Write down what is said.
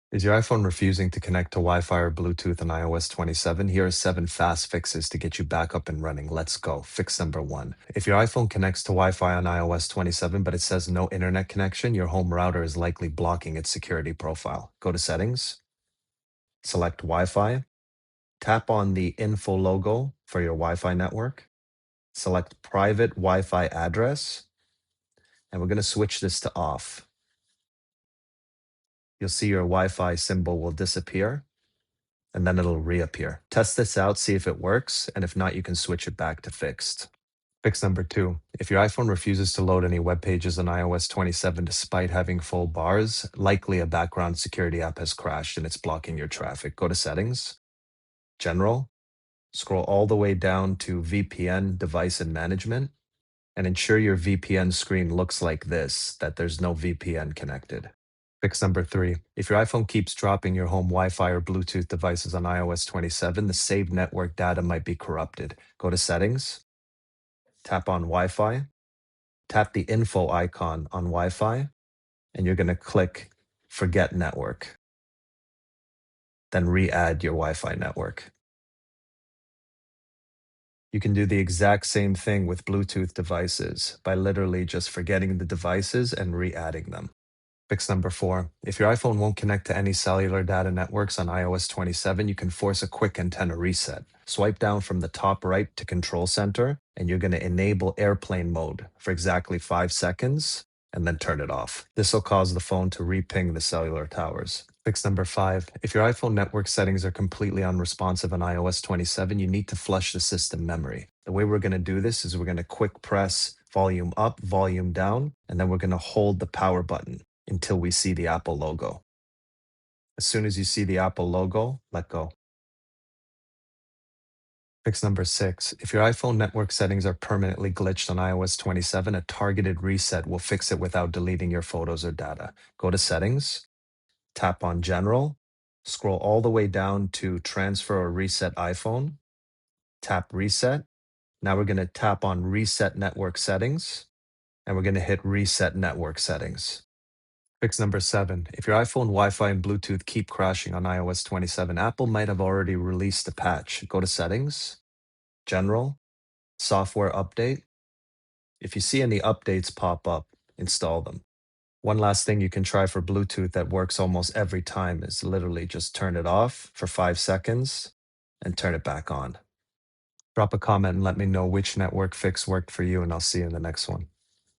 Is your iPhone refusing to connect to Wi-Fi or Bluetooth on iOS 27? Here are 7 fast fixes to get you back up and running. Let's go. Fix number 1. If your iPhone connects to Wi-Fi on iOS 27, but it says no internet connection, your home router is likely blocking its security profile. Go to Settings, select Wi-Fi, tap on the info logo for your Wi-Fi network, select Private Wi-Fi address, and we're going to switch this to off. You'll see your Wi-Fi symbol will disappear and then it'll reappear. Test this out, see if it works, and if not, you can switch it back to fixed. Fix number 2. If your iPhone refuses to load any web pages on iOS 27 despite having full bars, likely a background security app has crashed and it's blocking your traffic. Go to Settings, General, scroll all the way down to VPN Device and Management, and ensure your VPN screen looks like this, that there's no VPN connected. Fix number 3. If your iPhone keeps dropping your home Wi-Fi or Bluetooth devices on iOS 27, the saved network data might be corrupted. Go to Settings, tap on Wi-Fi, tap the info icon on Wi-Fi, and you're going to click Forget Network. Then re-add your Wi-Fi network. You can do the exact same thing with Bluetooth devices by literally just forgetting the devices and re-adding them. Fix number 4. If your iPhone won't connect to any cellular data networks on iOS 27, you can force a quick antenna reset. Swipe down from the top right to Control Center, and you're going to enable airplane mode for exactly 5 seconds, and then turn it off. This will cause the phone to re-ping the cellular towers. Fix number 5. If your iPhone network settings are completely unresponsive on iOS 27, you need to flush the system memory. The way we're going to do this is we're going to quick press volume up, volume down, and then we're going to hold the power button until we see the Apple logo. As soon as you see the Apple logo, let go. Fix number 6. If your iPhone network settings are permanently glitched on iOS 27, a targeted reset will fix it without deleting your photos or data. Go to Settings, tap on General, scroll all the way down to Transfer or Reset iPhone, tap Reset. Now we're going to tap on Reset Network Settings, and we're going to hit Reset Network Settings. Fix number 7. If your iPhone Wi-Fi and Bluetooth keep crashing on iOS 27, Apple might have already released a patch. Go to Settings, General, Software Update. If you see any updates pop up, install them. One last thing you can try for Bluetooth that works almost every time is literally just turn it off for 5 seconds and turn it back on. Drop a comment and let me know which network fix worked for you, and I'll see you in the next one.